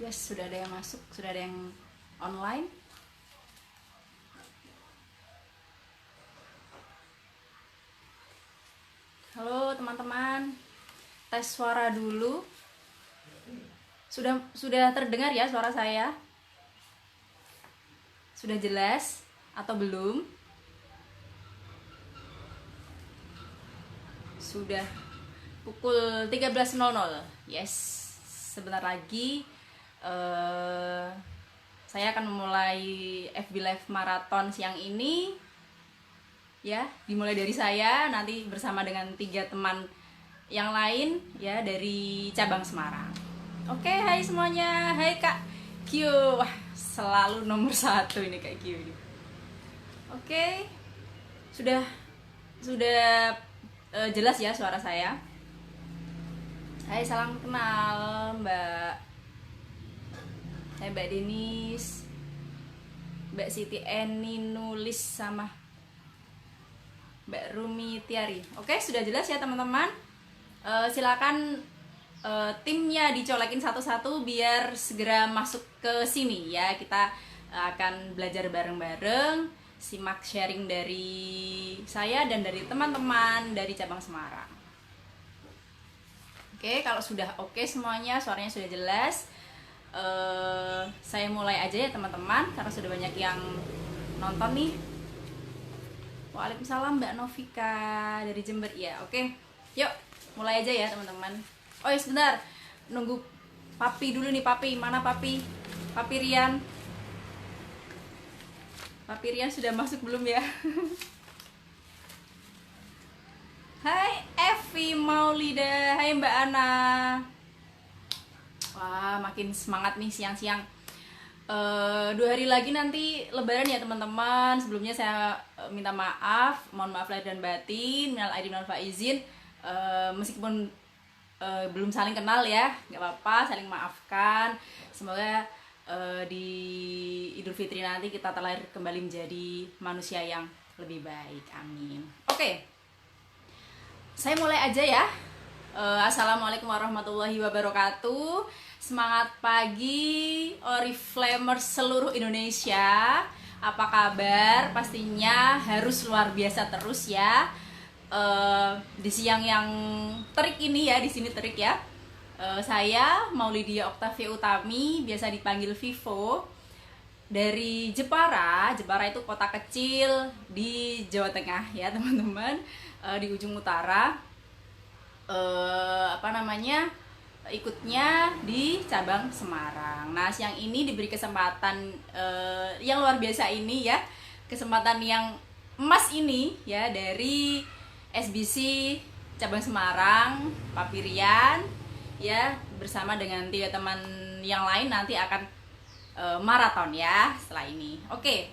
Yes, sudah ada yang masuk, sudah ada yang online. Halo teman-teman, tes suara dulu. Sudah terdengar ya suara saya? Sudah jelas atau belum? Sudah pukul 13.00. Yes, sebentar lagi saya akan memulai FB Live Marathon siang ini. Ya, dimulai dari saya, nanti bersama dengan 3 teman yang lain ya dari cabang Semarang. Oke, hai semuanya. Hai Kak Q. Wah, selalu nomor 1 ini Kak Q ini. Oke. Sudah jelas ya suara saya. Hai, salam kenal Mbak. Saya Mbak Denis, Mbak Siti Eni nulis sama Mbak Rumi Tiari. Oke, sudah jelas ya teman-teman. Silakan timnya dicolekin satu-satu biar segera masuk ke sini ya. Kita akan belajar bareng-bareng, simak sharing dari saya dan dari teman-teman dari cabang Semarang. Oke, kalau sudah oke semuanya, suaranya sudah jelas. Saya mulai aja ya teman-teman, karena sudah banyak yang nonton nih. Waalaikumsalam Mbak Novika dari Jember ya. Oke, yuk mulai aja ya teman-teman. Oh ya sebentar, nunggu Papi dulu nih. Papi mana Papi? Papi Rian. Papi Rian sudah masuk belum ya? Hai Evi Maulida, hai Mbak Ana. Wah, makin semangat nih siang-siang. 2 hari lagi nanti Lebaran ya teman-teman. Sebelumnya saya minta maaf, mohon maaf lahir dan batin, minal aidin wal faizin. Meskipun belum saling kenal ya, nggak apa-apa, saling maafkan. Semoga di Idul Fitri nanti kita terlahir kembali menjadi manusia yang lebih baik. Amin. Oke, saya mulai aja ya. Assalamualaikum warahmatullahi wabarakatuh. Semangat pagi Oriflamers seluruh Indonesia. Apa kabar? Pastinya harus luar biasa terus ya. Di siang yang terik ini ya, di sini terik ya. Saya Maulidia Oktavia Utami, biasa dipanggil Vivo, dari Jepara. Jepara itu kota kecil di Jawa Tengah ya teman-teman, di ujung utara. Ikutnya di cabang Semarang. Nah, siang ini diberi kesempatan yang luar biasa ini ya, kesempatan yang emas ini ya, dari SBC cabang Semarang, Papi Rian ya, bersama dengan 3 teman yang lain nanti akan maraton ya setelah ini. Oke,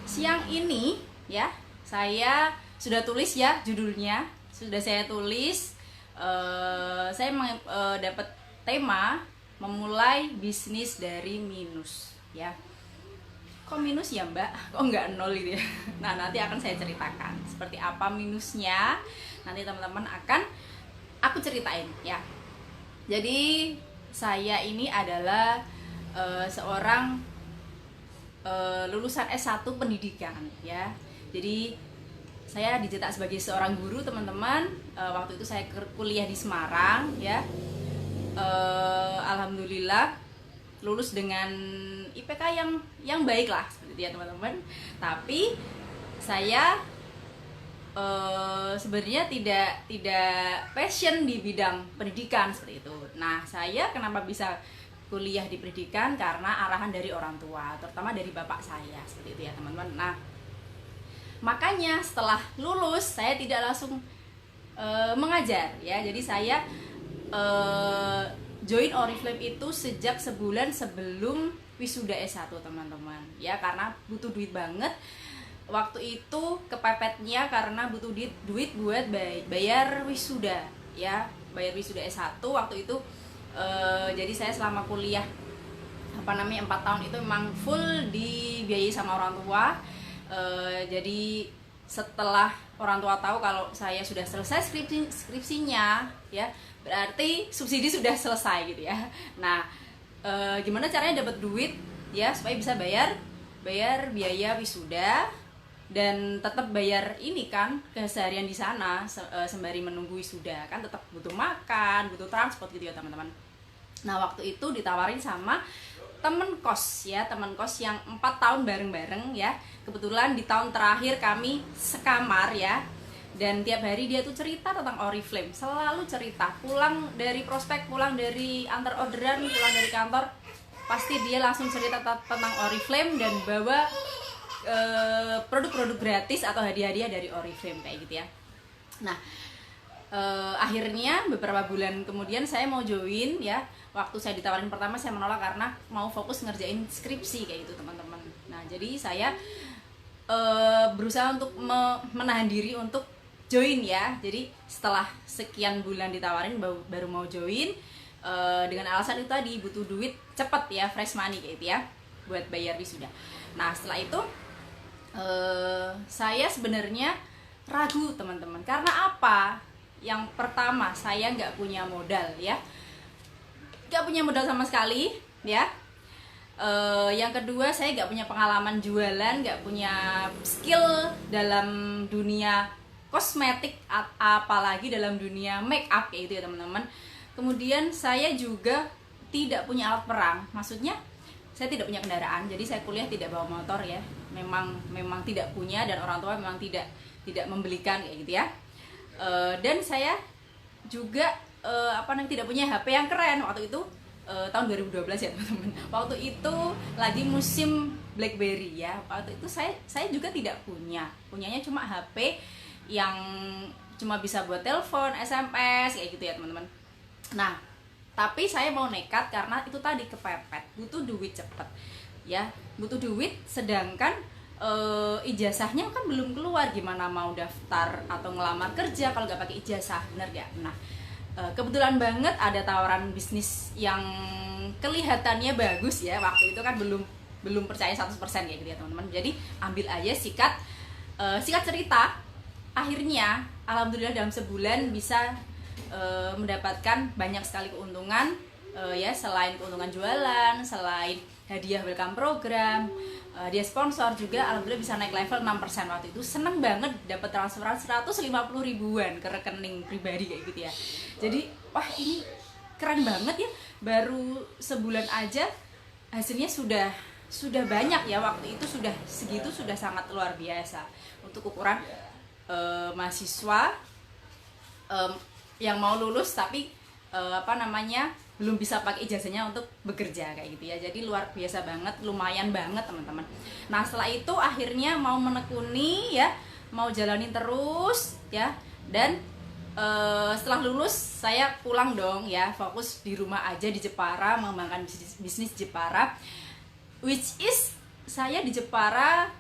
siang ini ya saya sudah tulis ya judulnya, sudah saya tulis. Saya dapat tema memulai bisnis dari minus ya. Kok minus ya Mbak? Kok nggak nol gitu ya? Nah, nanti akan saya ceritakan seperti apa minusnya. Nanti teman-teman akan aku ceritain ya. Jadi saya ini adalah seorang lulusan S1 pendidikan ya. Jadi saya dicetak sebagai seorang guru teman-teman. Waktu itu saya kuliah di Semarang ya. Alhamdulillah lulus dengan IPK yang baik lah seperti itu ya teman-teman. Tapi saya sebenarnya tidak passion di bidang pendidikan seperti itu. Nah, saya kenapa bisa kuliah di pendidikan? Karena arahan dari orang tua, terutama dari bapak saya seperti itu ya teman-teman. Nah, makanya setelah lulus saya tidak langsung mengajar ya. Jadi saya join Oriflame itu sejak sebulan sebelum wisuda S1 teman-teman ya, karena butuh duit banget. Waktu itu kepepetnya karena butuh duit buat bayar wisuda ya, bayar wisuda S1 waktu itu. Jadi saya selama kuliah 4 tahun itu memang full dibiayai sama orang tua. Jadi setelah orang tua tahu kalau saya sudah selesai skripsinya ya, berarti subsidi sudah selesai gitu ya. Nah, gimana caranya dapat duit ya supaya bisa bayar biaya wisuda dan tetap bayar ini kan keseharian di sana sembari menunggu wisuda kan, tetap butuh makan, butuh transport gitu ya teman-teman. Nah waktu itu ditawarin sama temen kos ya, temen kos yang 4 tahun bareng-bareng ya. Kebetulan di tahun terakhir kami sekamar ya, dan tiap hari dia tuh cerita tentang Oriflame, selalu cerita. Pulang dari prospek, pulang dari antar orderan, pulang dari kantor, pasti dia langsung cerita tentang Oriflame dan bawa produk-produk gratis atau hadiah-hadiah dari Oriflame kayak gitu ya. Nah akhirnya beberapa bulan kemudian saya mau join ya. Waktu saya ditawarin pertama saya menolak karena mau fokus ngerjain skripsi kayak gitu teman-teman. Nah jadi saya berusaha untuk menahan diri untuk join ya. Jadi setelah sekian bulan ditawarin baru mau join, dengan alasan itu tadi butuh duit cepet ya, fresh money kayak gitu ya, buat bayar wisuda. Nah setelah itu saya sebenarnya ragu teman-teman. Karena apa? Yang pertama saya nggak punya modal ya, nggak punya modal sama sekali ya. Yang kedua saya nggak punya pengalaman jualan, nggak punya skill dalam dunia kosmetik, apalagi dalam dunia make up kayak gitu ya teman-teman. Kemudian saya juga tidak punya alat perang, maksudnya saya tidak punya kendaraan, jadi saya kuliah tidak bawa motor ya. Memang tidak punya, dan orang tua memang tidak membelikan kayak gitu ya. Dan saya juga tidak punya HP yang keren waktu itu. Tahun 2012 ya teman-teman. Waktu itu lagi musim BlackBerry ya. Waktu itu saya juga tidak punyanya cuma HP yang cuma bisa buat telepon, SMS kayak gitu ya teman-teman. Nah tapi saya mau nekat karena itu tadi kepepet, butuh duit cepet ya, butuh duit. Sedangkan ijazahnya kan belum keluar, gimana mau daftar atau ngelamar kerja kalau nggak pakai ijazah, bener gak? Nah kebetulan banget ada tawaran bisnis yang kelihatannya bagus ya. Waktu itu kan belum percaya 100% kayak gitu ya teman-teman. Jadi ambil aja, sikat cerita. Akhirnya alhamdulillah dalam sebulan bisa mendapatkan banyak sekali keuntungan ya. Selain keuntungan jualan, selain hadiah welcome program, dia sponsor juga, alhamdulillah bisa naik level 6%. Waktu itu seneng banget dapat transferan 150 ribuan ke rekening pribadi kayak gitu ya. Jadi wah ini keren banget ya, baru sebulan aja hasilnya sudah banyak ya. Waktu itu sudah segitu, sudah sangat luar biasa untuk ukuran mahasiswa yang mau lulus tapi belum bisa pakai ijazahnya untuk bekerja kayak gitu ya. Jadi luar biasa banget, lumayan banget teman-teman. Nah setelah itu akhirnya mau menekuni ya, mau jalanin terus ya. Dan setelah lulus saya pulang dong ya, fokus di rumah aja di Jepara, mengembangkan bisnis Jepara. Which is saya di Jepara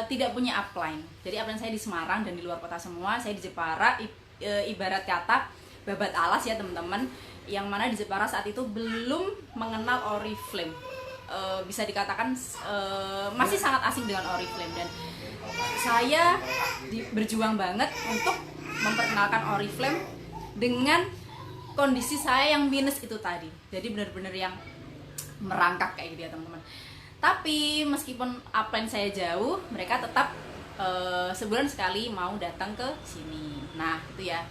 tidak punya upline. Jadi upline saya di Semarang dan di luar kota semua. Saya di Jepara ibarat kata babat alas ya teman-teman, yang mana di Jepara saat itu belum mengenal Oriflame. Bisa dikatakan masih sangat asing dengan Oriflame, dan saya berjuang banget untuk memperkenalkan Oriflame dengan kondisi saya yang minus itu tadi. Jadi benar-benar yang merangkak kayak gitu ya teman-teman. Tapi meskipun upline saya jauh, mereka tetap sebulan sekali mau datang ke sini. Nah itu ya,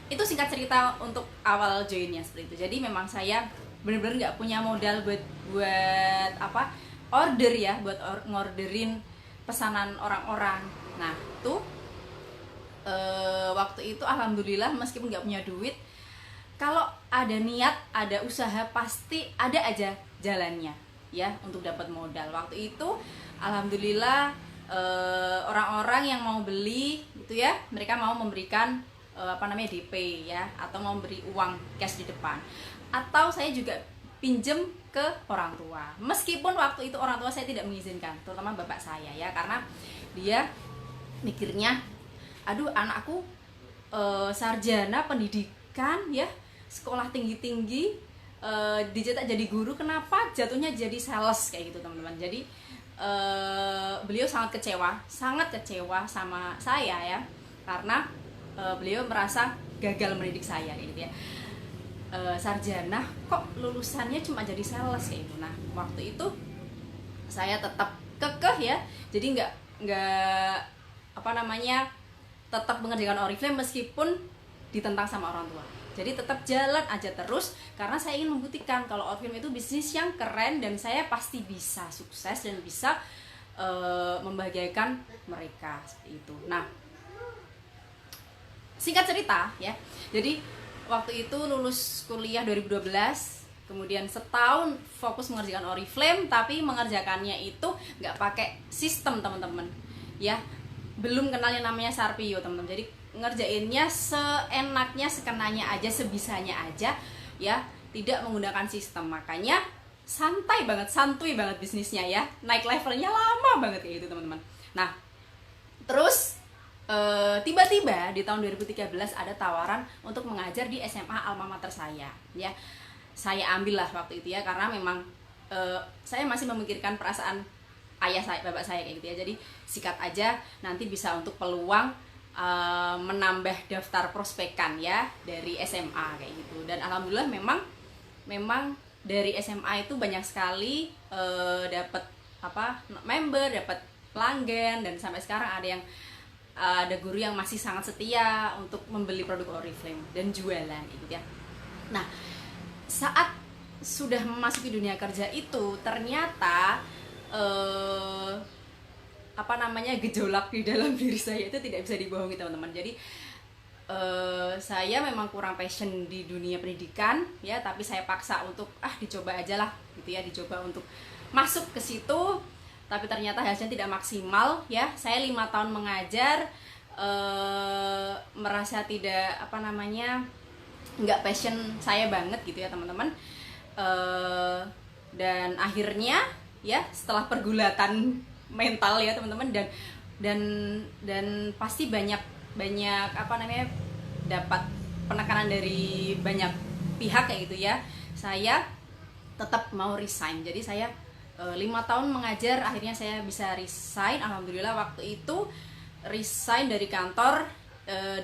itu singkat cerita untuk awal joinnya seperti itu. Jadi memang saya benar-benar nggak punya modal buat order ya, buat ngorderin pesanan orang-orang. Nah tuh waktu itu alhamdulillah meskipun nggak punya duit, kalau ada niat, ada usaha, pasti ada aja jalannya ya untuk dapat modal. Waktu itu alhamdulillah orang-orang yang mau beli gitu ya, mereka mau memberikan DP ya, atau mau beri uang cash di depan, atau saya juga pinjem ke orang tua. Meskipun waktu itu orang tua saya tidak mengizinkan, terutama bapak saya ya, karena dia mikirnya, aduh anakku sarjana pendidikan ya, sekolah tinggi-tinggi, dicetak jadi guru, kenapa jatuhnya jadi sales kayak gitu teman-teman. Jadi beliau sangat kecewa sama saya ya, karena beliau merasa gagal mendidik saya gitu ya. sarjana kok lulusannya cuma jadi sales kayak gitu. Nah waktu itu saya tetap kekeh ya, jadi nggak apa namanya, tetap mengerjakan Oriflame meskipun ditentang sama orang tua. Jadi tetap jalan aja terus karena saya ingin membuktikan kalau Oriflame itu bisnis yang keren dan saya pasti bisa sukses dan bisa membahagiakan mereka seperti itu. Nah, singkat cerita ya. Jadi waktu itu lulus kuliah 2012, kemudian setahun fokus mengerjakan Oriflame, tapi mengerjakannya itu nggak pakai sistem teman-teman ya, belum kenal yang namanya Sarpio teman-teman. Jadi ngerjainnya seenaknya, sekenanya aja, sebisanya aja ya, tidak menggunakan sistem. Makanya santai banget, santuy banget bisnisnya ya, naik levelnya lama banget kayak gitu teman-teman. Nah terus tiba-tiba di tahun 2013 ada tawaran untuk mengajar di SMA alma mater saya ya. Saya ambil lah waktu itu ya, karena memang saya masih memikirkan perasaan ayah saya, bapak saya kayak gitu ya. Jadi sikat aja, nanti bisa untuk peluang menambah daftar prospekan ya dari SMA kayak gitu. Dan alhamdulillah memang dari SMA itu banyak sekali dapat member, dapat pelanggan, dan sampai sekarang ada guru yang masih sangat setia untuk membeli produk Oriflame dan jualan gitu ya. Nah saat sudah memasuki dunia kerja itu ternyata gejolak di dalam diri saya itu tidak bisa dibohongi teman-teman. Jadi saya memang kurang passion di dunia pendidikan ya, tapi saya paksa untuk dicoba aja lah gitu ya, dicoba untuk masuk ke situ, tapi ternyata hasilnya tidak maksimal ya. Saya 5 tahun mengajar, merasa tidak nggak passion saya banget gitu ya teman-teman. Dan akhirnya ya setelah pergulatan mental ya teman-teman, dan pasti banyak dapat penekanan dari banyak pihak kayak gitu ya, saya tetap mau resign. Jadi saya 5 tahun mengajar, akhirnya saya bisa resign. Alhamdulillah waktu itu resign dari kantor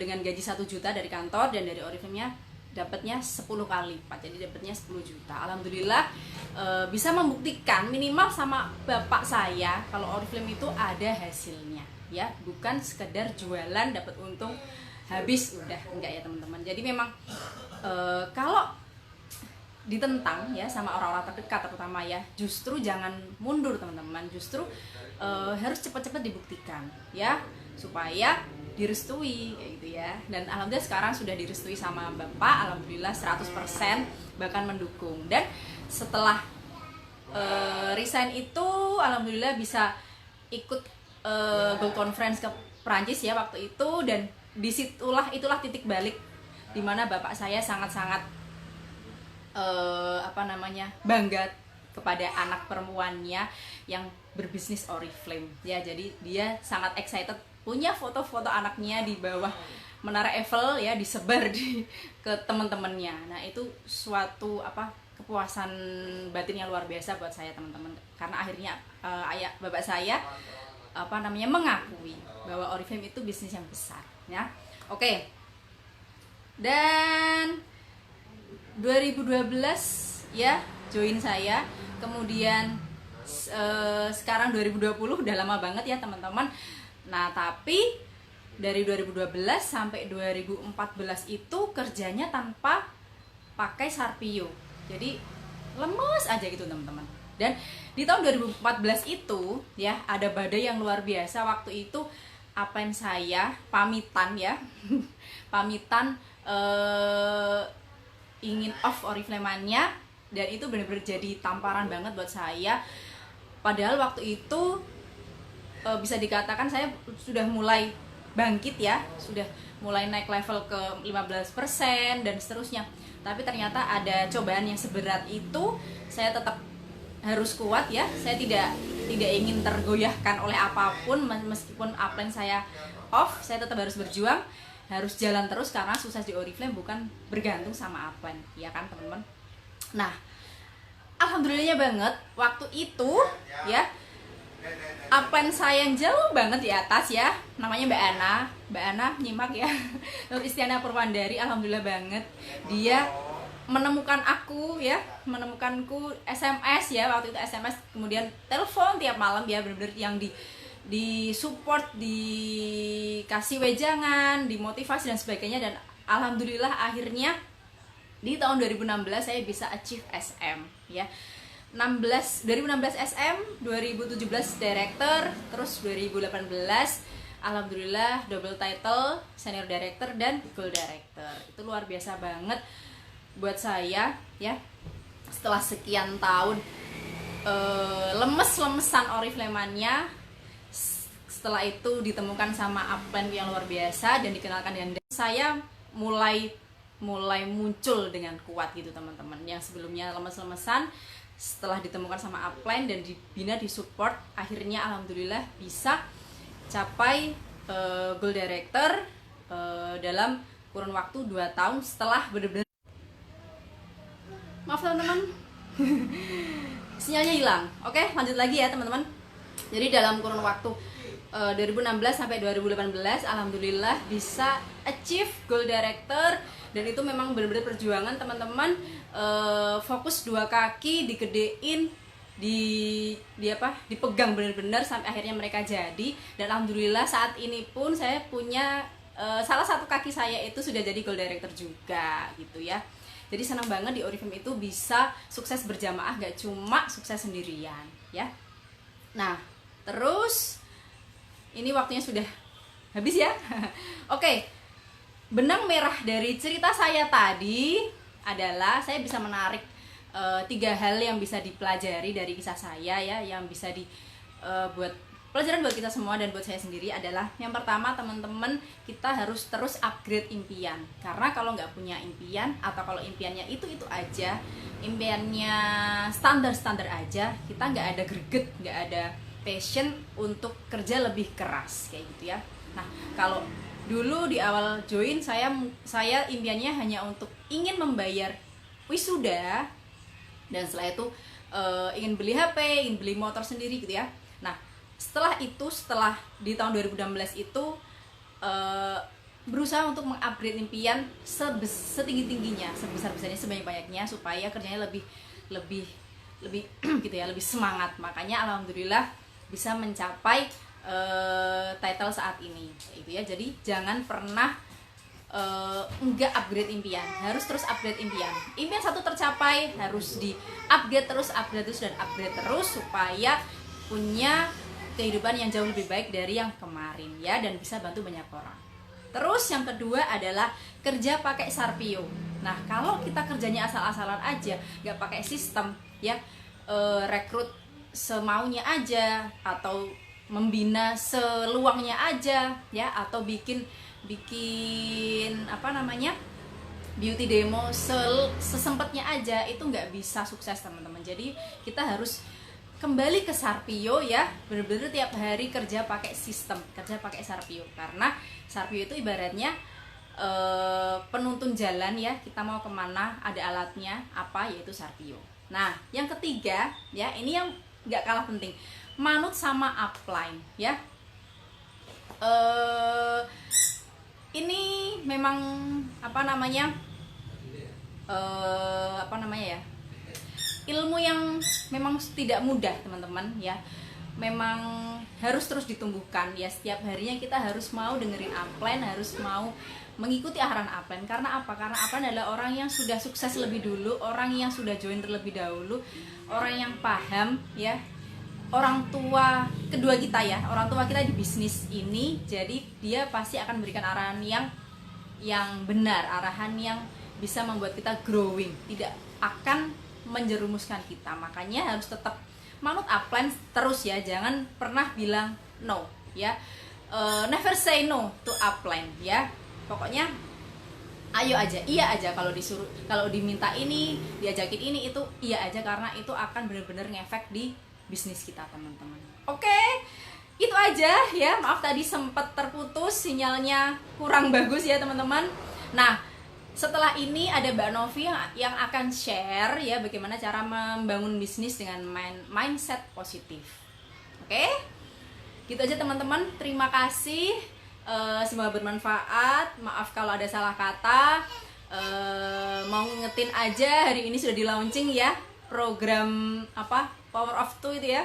dengan gaji 1 juta dari kantor, dan dari Oriflame-nya dapatnya 10 kali lipat, jadi dapatnya 10 juta. Alhamdulillah bisa membuktikan minimal sama bapak saya kalau Oriflame itu ada hasilnya ya, bukan sekedar jualan dapat untung habis udah, enggak ya teman-teman. Jadi memang kalau ditentang ya sama orang-orang terdekat terutama ya, justru jangan mundur teman-teman, justru harus cepat-cepat dibuktikan ya, supaya direstui kayak gitu ya. Dan alhamdulillah sekarang sudah direstui sama bapak, alhamdulillah 100% bahkan mendukung. Dan setelah resign itu alhamdulillah bisa ikut Gold Conference ke Prancis ya waktu itu, dan itulah titik balik dimana bapak saya sangat-sangat bangga kepada anak perempuannya yang berbisnis Oriflame ya. Jadi dia sangat excited, punya foto-foto anaknya di bawah Menara Eiffel ya, disebar ke teman-temannya. Nah itu suatu kepuasan batin yang luar biasa buat saya teman-teman, karena akhirnya bapak saya mengakui bahwa Oriflame itu bisnis yang besar ya. Oke. Dan 2012 ya join saya, kemudian sekarang 2020 udah lama banget ya teman-teman. Nah tapi dari 2012 sampai 2014 itu kerjanya tanpa pakai Sarpio, jadi lemes aja gitu teman-teman. Dan di tahun 2014 itu ya ada badai yang luar biasa. Waktu itu Upline saya pamitan ya pamitan ingin off Oriflame-nya, dan itu benar-benar jadi tamparan banget buat saya. Padahal waktu itu bisa dikatakan saya sudah mulai bangkit ya, sudah mulai naik level ke 15% dan seterusnya. Tapi ternyata ada cobaan yang seberat itu, saya tetap harus kuat ya. Saya tidak ingin tergoyahkan oleh apapun, meskipun upline saya off, saya tetap harus berjuang, harus jalan terus, karena sukses di Oriflame bukan bergantung sama upline, ya kan teman-teman. Nah, alhamdulillahnya banget waktu itu ya, upline saya yang jauh banget di atas ya, namanya Mbak Ana nyimak ya, Nur Istiana Purwandari. Alhamdulillah banget dia menemukan aku ya, menemukanku SMS ya, waktu itu SMS, kemudian telepon tiap malam ya, bener-bener yang di support, dikasih wejangan, dimotivasi dan sebagainya. Dan alhamdulillah akhirnya di tahun 2016 saya bisa achieve SM ya. 2016 SM, 2017 director, terus 2018 alhamdulillah double title senior director dan gold director. Itu luar biasa banget buat saya ya. Setelah sekian tahun lemes-lemesan Oriflame-nya, setelah itu ditemukan sama upline yang luar biasa dan dikenalkan dengan saya mulai muncul dengan kuat gitu teman-teman. Yang sebelumnya lemes-lemesan, setelah ditemukan sama upline dan dibina, disupport, akhirnya alhamdulillah bisa capai gold director dalam kurun waktu 2 tahun setelah benar-benar. Maaf teman-teman, sinyalnya hilang. Oke, lanjut lagi ya teman-teman. Jadi dalam kurun waktu 2016 sampai 2018 alhamdulillah bisa achieve gold director. Dan itu memang benar-benar perjuangan teman-teman, fokus 2 kaki, digedein, dipegang benar-benar sampai akhirnya mereka jadi. Dan alhamdulillah saat ini pun saya punya salah satu kaki saya itu sudah jadi gold director juga gitu ya. Jadi senang banget di Oriflame itu bisa sukses berjamaah, gak cuma sukses sendirian ya. Nah terus ini waktunya sudah habis ya. Oke, benang merah dari cerita saya tadi adalah saya bisa menarik 3 hal yang bisa dipelajari dari kisah saya ya, yang bisa buat pelajaran buat kita semua dan buat saya sendiri. Adalah yang pertama teman-teman, kita harus terus upgrade impian. Karena kalau nggak punya impian, atau kalau impiannya itu aja, impiannya standar aja, kita nggak ada greget, nggak ada passion untuk kerja lebih keras kayak gitu ya. Nah kalau dulu di awal join saya impiannya hanya untuk ingin membayar wisuda, dan setelah itu ingin beli HP, ingin beli motor sendiri gitu ya. Nah setelah di tahun 2016 itu berusaha untuk mengupgrade impian setinggi-tingginya, sebesar-besarnya, sebanyak-banyaknya, supaya kerjanya lebih gitu ya, lebih semangat. Makanya alhamdulillah bisa mencapai title saat ini itu ya. Jadi jangan pernah enggak upgrade impian, harus terus upgrade impian. Impian satu tercapai, harus di upgrade terus dan upgrade terus supaya punya kehidupan yang jauh lebih baik dari yang kemarin ya, dan bisa bantu banyak orang. Terus yang kedua adalah kerja pakai Sarpio. Nah kalau kita kerjanya asal-asalan aja, nggak pakai sistem ya, rekrut semaunya aja, atau membina seluangnya aja ya, atau bikin beauty demo sesempatnya aja, itu nggak bisa sukses teman-teman. Jadi kita harus kembali ke Sarpio ya, bener-bener tiap hari kerja pakai sistem, kerja pakai Sarpio. Karena Sarpio itu ibaratnya penuntun jalan ya, kita mau kemana ada alatnya apa, yaitu Sarpio. Nah yang ketiga ya, ini yang nggak kalah penting, manut sama upline ya. Ini memang ilmu yang memang tidak mudah teman-teman ya. Memang harus terus ditumbuhkan ya, setiap harinya kita harus mau dengerin upline, harus mau mengikuti arahan upline. Karena apa? Karena upline adalah orang yang sudah sukses lebih dulu, orang yang sudah join terlebih dahulu, orang yang paham ya, orang tua kedua kita ya, orang tua kita di bisnis ini. Jadi dia pasti akan memberikan arahan yang benar, arahan yang bisa membuat kita growing, tidak akan menjerumuskan kita. Makanya harus tetap manut upline terus ya, jangan pernah bilang no ya. Never say no to upline ya. Pokoknya ayo aja, iya aja. Kalau disuruh, kalau diminta ini, diajakin ini, itu iya aja, karena itu akan benar-benar ngefek di bisnis kita teman-teman. Oke, itu aja ya. Maaf tadi sempat terputus, sinyalnya kurang bagus ya teman-teman. Nah setelah ini ada Mbak Novi yang akan share ya bagaimana cara membangun bisnis dengan mindset positif. Oke, gitu aja teman-teman. Terima kasih, semoga bermanfaat. Maaf kalau ada salah kata. Mau ngingetin aja, hari ini sudah di launching ya program apa Power of Two itu ya.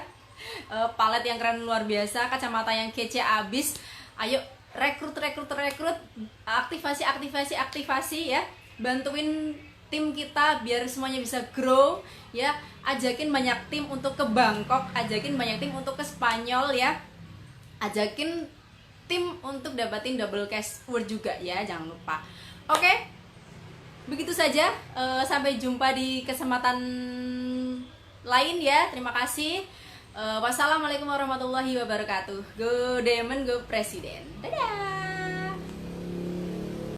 Palet yang keren luar biasa, kacamata yang kece abis. Ayo rekrut, aktivasi ya, bantuin tim kita biar semuanya bisa grow ya. Ajakin banyak tim untuk ke Bangkok, ajakin banyak tim untuk ke Spanyol ya, ajakin tim untuk dapatin double cash word juga ya, jangan lupa. Oke, begitu saja. Sampai jumpa di kesempatan lain ya. Terima kasih. Wassalamualaikum warahmatullahi wabarakatuh. Go Demon, go Presiden. Dadah.